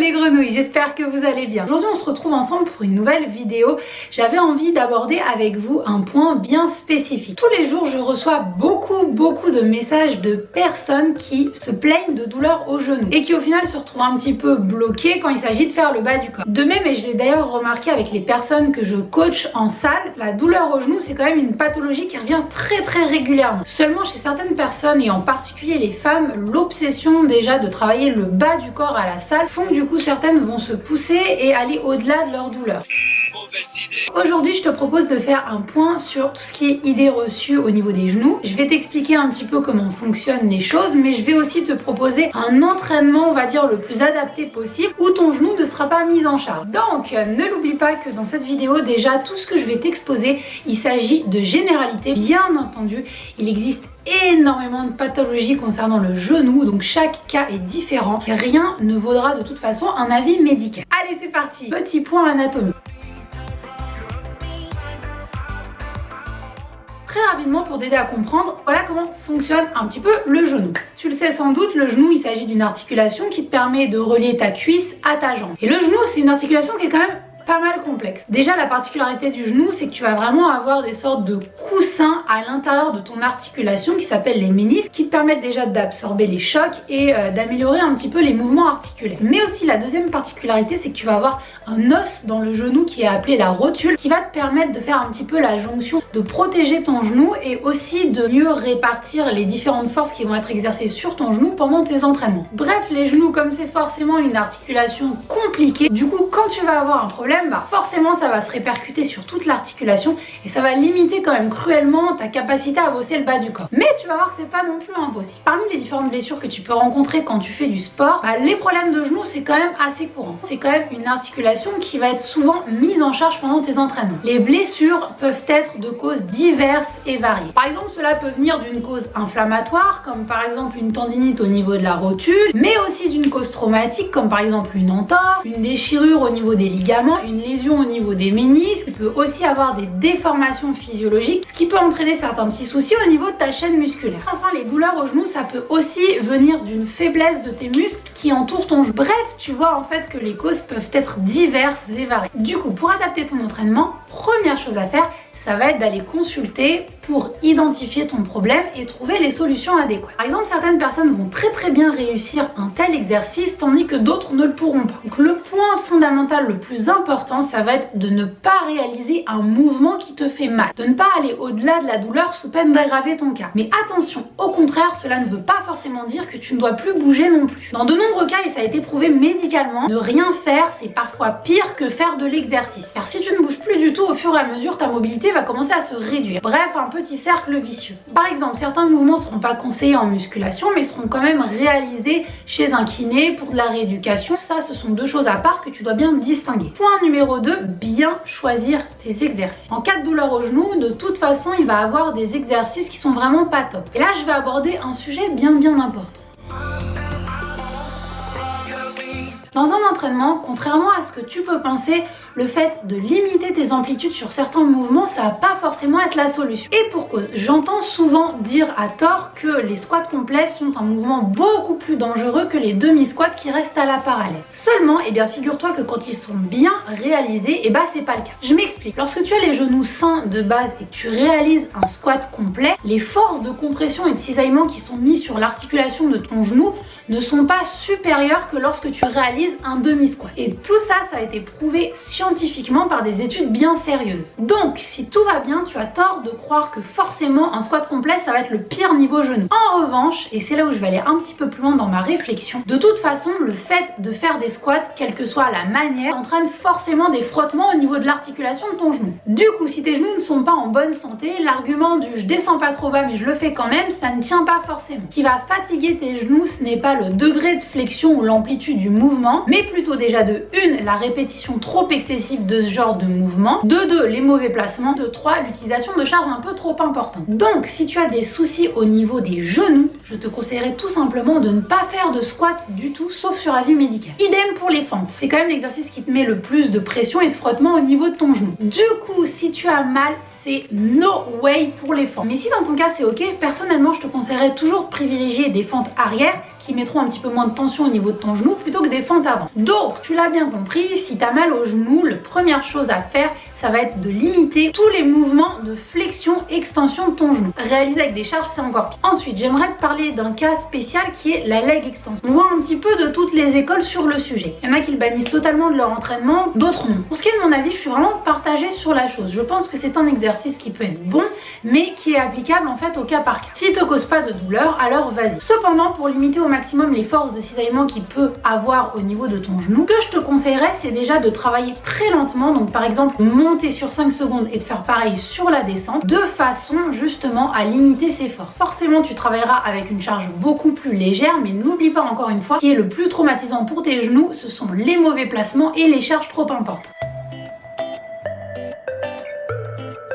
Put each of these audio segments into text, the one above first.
les grenouilles, j'espère que vous allez bien. Aujourd'hui on se retrouve ensemble pour une nouvelle vidéo. J'avais envie d'aborder avec vous un point bien spécifique. Tous les jours je reçois beaucoup de messages de personnes qui se plaignent de douleurs au genou et qui au final se retrouvent un petit peu bloquées quand il s'agit de faire le bas du corps. De même, et je l'ai d'ailleurs remarqué avec les personnes que je coach en salle, la douleur au genou c'est quand même une pathologie qui revient très régulièrement. Seulement chez certaines personnes et en particulier les femmes, l'obsession déjà de travailler le bas du corps à la salle font que du coup certaines vont se pousser et aller au-delà de leur douleur. Aujourd'hui je te propose de faire un point sur tout ce qui est idées reçues au niveau des genoux. Je vais t'expliquer un petit peu comment fonctionnent les choses, mais je vais aussi te proposer un entraînement, on va dire, le plus adapté possible où ton genou ne sera pas mis en charge. Donc ne l'oublie pas que dans cette vidéo, déjà tout ce que je vais t'exposer, il s'agit de généralités. Bien entendu, il existe énormément de pathologies concernant le genou, donc chaque cas est différent et rien ne vaudra de toute façon un avis médical. Allez, c'est parti. Petit point anatomie. Très rapidement, pour t'aider à comprendre, voilà comment fonctionne un petit peu le genou. Tu le sais sans doute, le genou, il s'agit d'une articulation qui te permet de relier ta cuisse à ta jambe. Et le genou, c'est une articulation qui est quand même pas mal complexe. Déjà, la particularité du genou, c'est que tu vas vraiment avoir des sortes de coussins à l'intérieur de ton articulation qui s'appellent les ménisques, qui te permettent déjà d'absorber les chocs et d'améliorer un petit peu les mouvements articulaires. Mais aussi, la deuxième particularité, c'est que tu vas avoir un os dans le genou qui est appelé la rotule, qui va te permettre de faire un petit peu la jonction, de protéger ton genou et aussi de mieux répartir les différentes forces qui vont être exercées sur ton genou pendant tes entraînements. Bref, les genoux, comme c'est forcément une articulation compliquée, du coup, quand tu vas avoir un problème, forcément ça va se répercuter sur toute l'articulation et ça va limiter quand même cruellement ta capacité à bosser le bas du corps. Mais tu vas voir que c'est pas non plus impossible. Parmi les différentes blessures que tu peux rencontrer quand tu fais du sport, les problèmes de genoux c'est quand même assez courant. C'est quand même une articulation qui va être souvent mise en charge pendant tes entraînements. Les blessures peuvent être de causes diverses et variées. Par exemple, cela peut venir d'une cause inflammatoire, comme par exemple une tendinite au niveau de la rotule, mais aussi d'une cause traumatique, comme par exemple une entorse, une déchirure au niveau des ligaments, une lésion au niveau des ménisques. Tu peux aussi avoir des déformations physiologiques, ce qui peut entraîner certains petits soucis au niveau de ta chaîne musculaire. Enfin, les douleurs au genou, ça peut aussi venir d'une faiblesse de tes muscles qui entourent ton genou. Bref, tu vois en fait que les causes peuvent être diverses et variées. Du coup, pour adapter ton entraînement, première chose à faire, ça va être d'aller consulter pour identifier ton problème et trouver les solutions adéquates. Par exemple, certaines personnes vont très bien réussir un tel exercice tandis que d'autres ne le pourront pas. Donc le point fondamental le plus important, ça va être de ne pas réaliser un mouvement qui te fait mal, de ne pas aller au-delà de la douleur sous peine d'aggraver ton cas. Mais attention, au contraire, cela ne veut pas forcément dire que tu ne dois plus bouger non plus. Dans de nombreux cas, et ça a été prouvé médicalement, ne rien faire, c'est parfois pire que faire de l'exercice. Car si tu ne bouges plus du tout, au fur et à mesure, ta mobilité va commencer à se réduire. Bref, un petit cercle vicieux. Par exemple, certains mouvements ne seront pas conseillés en musculation, mais seront quand même réalisés chez un kiné pour de la rééducation. Ça, ce sont deux choses à part que tu dois bien distinguer. Point numéro 2, bien choisir tes exercices. En cas de douleur au genou, de toute façon, il va avoir des exercices qui sont vraiment pas top. Et là, je vais aborder un sujet bien important. Dans un entraînement, contrairement à ce que tu peux penser, le fait de limiter tes amplitudes sur certains mouvements, ça va pas forcément être la solution. Et pour cause, j'entends souvent dire à tort que les squats complets sont un mouvement beaucoup plus dangereux que les demi-squats qui restent à la parallèle. Seulement, eh bien figure-toi que quand ils sont bien réalisés, eh ben c'est pas le cas. Je m'explique. Lorsque tu as les genoux sains de base et que tu réalises un squat complet, les forces de compression et de cisaillement qui sont mises sur l'articulation de ton genou ne sont pas supérieures que lorsque tu réalises un demi-squat. Et tout ça, ça a été prouvé scientifiquement par des études bien sérieuses. Donc, si tout va bien, tu as tort de croire que forcément un squat complet, ça va être le pire niveau genou. En revanche, et c'est là où je vais aller un petit peu plus loin dans ma réflexion, de toute façon, le fait de faire des squats, quelle que soit la manière, entraîne forcément des frottements au niveau de l'articulation de ton genou. Du coup, si tes genoux ne sont pas en bonne santé, l'argument du je descends pas trop bas mais je le fais quand même, ça ne tient pas forcément. Ce qui va fatiguer tes genoux, ce n'est pas le degré de flexion ou l'amplitude du mouvement, mais plutôt déjà de 1, la répétition trop excessive de ce genre de mouvement, de 2, les mauvais placements, de 3, l'utilisation de charges un peu trop importantes. Donc, si tu as des soucis au niveau des genoux, je te conseillerais tout simplement de ne pas faire de squat du tout, sauf sur avis médical. Idem pour les fentes. C'est quand même l'exercice qui te met le plus de pression et de frottement au niveau de ton genou. Du coup, si tu as mal, c'est no way pour les fentes. Mais si dans ton cas c'est ok, personnellement je te conseillerais toujours de privilégier des fentes arrière qui qui mettront un petit peu moins de tension au niveau de ton genou plutôt que des fentes avant. Donc, tu l'as bien compris, si tu as mal au genou, la première chose à faire, ça va être de limiter tous les mouvements de flexion-extension de ton genou. Réaliser avec des charges, c'est encore pire. Ensuite, j'aimerais te parler d'un cas spécial qui est la leg extension. On voit un petit peu de toutes les écoles sur le sujet. Il y en a qui le bannissent totalement de leur entraînement, d'autres non. Pour ce qui est de mon avis, je suis vraiment partagée sur la chose. Je pense que c'est un exercice qui peut être bon, mais qui est applicable en fait au cas par cas. S'il te cause pas de douleur, alors vas-y. Cependant, pour limiter au maximum les forces de cisaillement qu'il peut avoir au niveau de ton genou, ce que je te conseillerais, c'est déjà de travailler très lentement. Donc par exemple, monter sur 5 secondes et de faire pareil sur la descente, de façon justement à limiter ses forces. Forcément, tu travailleras avec une charge beaucoup plus légère, mais n'oublie pas encore une fois, ce qui est le plus traumatisant pour tes genoux, ce sont les mauvais placements et les charges trop importantes.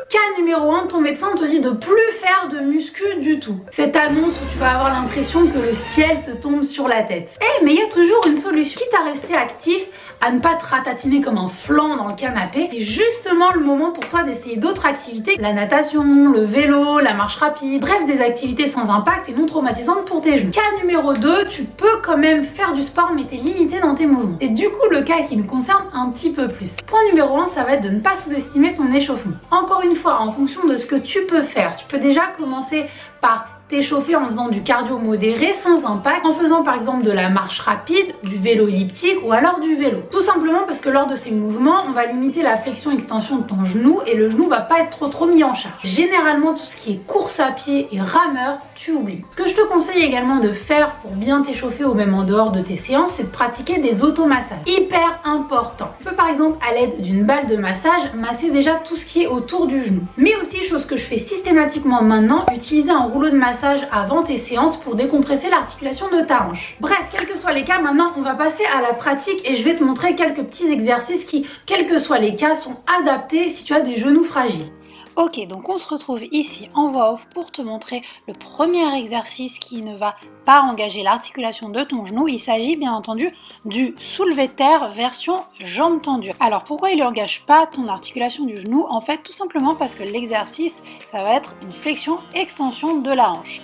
Cas numéro 1, ton médecin te dit de plus faire de muscu du tout. Cette annonce où tu vas avoir l'impression que le ciel te tombe sur la tête. Mais il y a toujours une solution. Quitte à rester actif, à ne pas te ratatiner comme un flan dans le canapé, c'est justement le moment pour toi d'essayer d'autres activités. La natation, le vélo, la marche rapide, bref des activités sans impact et non traumatisantes pour tes genoux. Cas numéro 2, tu peux quand même faire du sport mais t'es limité dans tes mouvements. C'est du coup le cas qui nous concerne un petit peu plus. Point numéro 1, ça va être de ne pas sous-estimer ton échauffement. Encore une fois, en fonction de ce que tu peux faire, tu peux déjà commencer par t'échauffer en faisant du cardio modéré sans impact, en faisant par exemple de la marche rapide, du vélo elliptique ou alors du vélo. Tout simplement parce que lors de ces mouvements, on va limiter la flexion-extension de ton genou et le genou va pas être trop mis en charge. Généralement, tout ce qui est course à pied et rameur, tu oublies. Ce que je te conseille également de faire pour bien t'échauffer ou même en dehors de tes séances, c'est de pratiquer des automassages. Hyper important. Tu peux par exemple à l'aide d'une balle de massage masser déjà tout ce qui est autour du genou. Mais aussi, chose que je fais systématiquement maintenant, utiliser un rouleau de massage avant tes séances pour décompresser l'articulation de ta hanche. Bref, quels que soient les cas, maintenant on va passer à la pratique et je vais te montrer quelques petits exercices qui, quels que soient les cas, sont adaptés si tu as des genoux fragiles. Ok, donc on se retrouve ici en voix off pour te montrer le premier exercice qui ne va pas engager l'articulation de ton genou. Il s'agit bien entendu du soulevé de terre version jambes tendues. Alors pourquoi il n'engage pas ton articulation du genou? En fait, tout simplement parce que l'exercice, ça va être une flexion-extension de la hanche.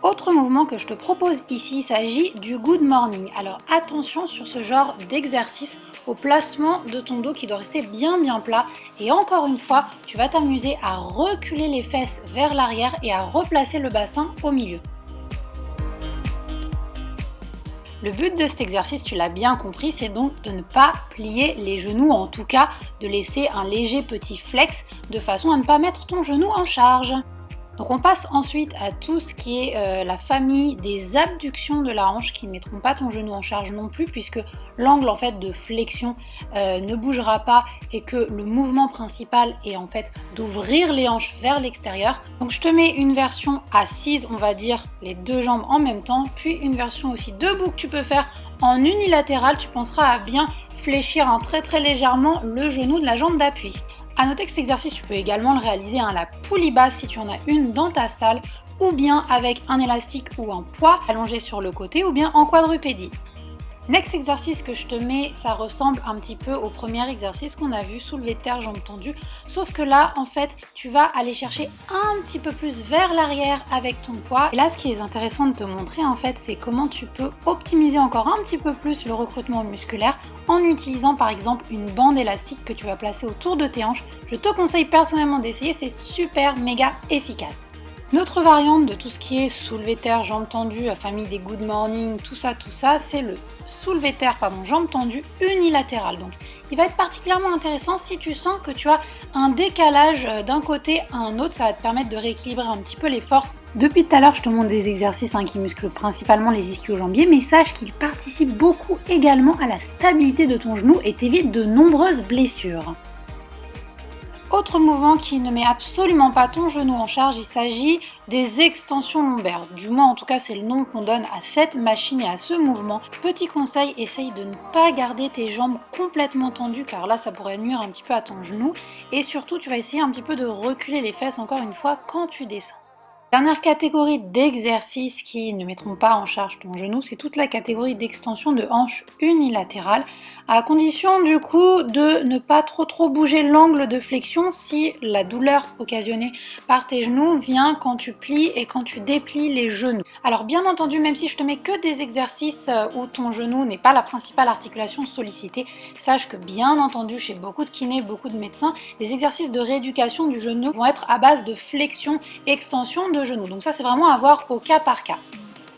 Autre mouvement que je te propose ici, il s'agit du good morning. Alors attention sur ce genre d'exercice au placement de ton dos qui doit rester bien plat. Et encore une fois, tu vas t'amuser à reculer les fesses vers l'arrière et à replacer le bassin au milieu. Le but de cet exercice, tu l'as bien compris, c'est donc de ne pas plier les genoux, en tout cas de laisser un léger petit flex de façon à ne pas mettre ton genou en charge. Donc on passe ensuite à tout ce qui est la famille des abductions de la hanche qui ne mettront pas ton genou en charge non plus puisque l'angle en fait de flexion ne bougera pas et que le mouvement principal est en fait d'ouvrir les hanches vers l'extérieur. Donc je te mets une version assise, on va dire les deux jambes en même temps, puis une version aussi debout que tu peux faire en unilatéral. Tu penseras à bien fléchir très légèrement le genou de la jambe d'appui. A noter que cet exercice, tu peux également le réaliser à la poulie basse si tu en as une dans ta salle, ou bien avec un élastique ou un poids allongé sur le côté, ou bien en quadrupédie. Next exercice que je te mets, ça ressemble un petit peu au premier exercice qu'on a vu, soulevé de terre, jambes tendues, sauf que là, en fait, tu vas aller chercher un petit peu plus vers l'arrière avec ton poids. Et là, ce qui est intéressant de te montrer, en fait, c'est comment tu peux optimiser encore un petit peu plus le recrutement musculaire en utilisant, par exemple, une bande élastique que tu vas placer autour de tes hanches. Je te conseille personnellement d'essayer, c'est super méga efficace. Une autre variante de tout ce qui est soulevé de terre, jambes tendues, la famille des good morning, tout ça, c'est le soulevé de terre, jambes tendues unilatéral. Donc, il va être particulièrement intéressant si tu sens que tu as un décalage d'un côté à un autre. Ça va te permettre de rééquilibrer un petit peu les forces. Depuis tout à l'heure, je te montre des exercices qui musclent principalement les ischio-jambiers, mais sache qu'ils participent beaucoup également à la stabilité de ton genou et t'évitent de nombreuses blessures. Autre mouvement qui ne met absolument pas ton genou en charge, il s'agit des extensions lombaires. Du moins, en tout cas, c'est le nom qu'on donne à cette machine et à ce mouvement. Petit conseil, essaye de ne pas garder tes jambes complètement tendues car là, ça pourrait nuire un petit peu à ton genou. Et surtout, tu vas essayer un petit peu de reculer les fesses encore une fois quand tu descends. Dernière catégorie d'exercices qui ne mettront pas en charge ton genou, c'est toute la catégorie d'extension de hanche unilatérale, à condition du coup de ne pas trop bouger l'angle de flexion si la douleur occasionnée par tes genoux vient quand tu plies et quand tu déplies les genoux. Alors bien entendu, même si je te mets que des exercices où ton genou n'est pas la principale articulation sollicitée, sache que bien entendu chez beaucoup de kinés, beaucoup de médecins, les exercices de rééducation du genou vont être à base de flexion, extension de genou. Donc ça, c'est vraiment à voir au cas par cas.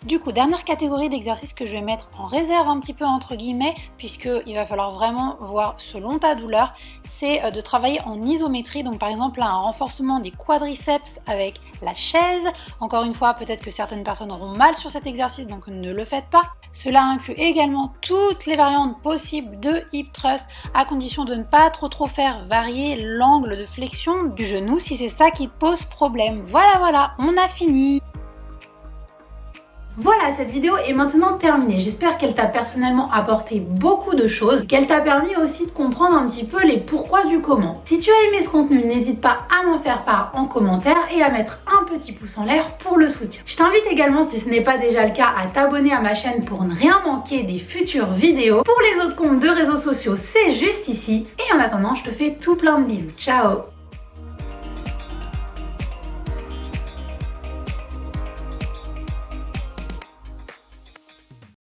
Du coup, dernière catégorie d'exercices que je vais mettre en réserve un petit peu entre guillemets, puisqu'il va falloir vraiment voir selon ta douleur, c'est de travailler en isométrie. Donc par exemple, là, un renforcement des quadriceps avec la chaise. Encore une fois, peut-être que certaines personnes auront mal sur cet exercice, donc ne le faites pas. Cela inclut également toutes les variantes possibles de hip thrust, à condition de ne pas trop faire varier l'angle de flexion du genou si c'est ça qui te pose problème. Voilà, on a fini. Voilà, cette vidéo est maintenant terminée. J'espère qu'elle t'a personnellement apporté beaucoup de choses, qu'elle t'a permis aussi de comprendre un petit peu les pourquoi du comment. Si tu as aimé ce contenu, n'hésite pas à m'en faire part en commentaire et à mettre un petit pouce en l'air pour le soutien. Je t'invite également, si ce n'est pas déjà le cas, à t'abonner à ma chaîne pour ne rien manquer des futures vidéos. Pour les autres comptes de réseaux sociaux, c'est juste ici. Et en attendant, je te fais tout plein de bisous. Ciao!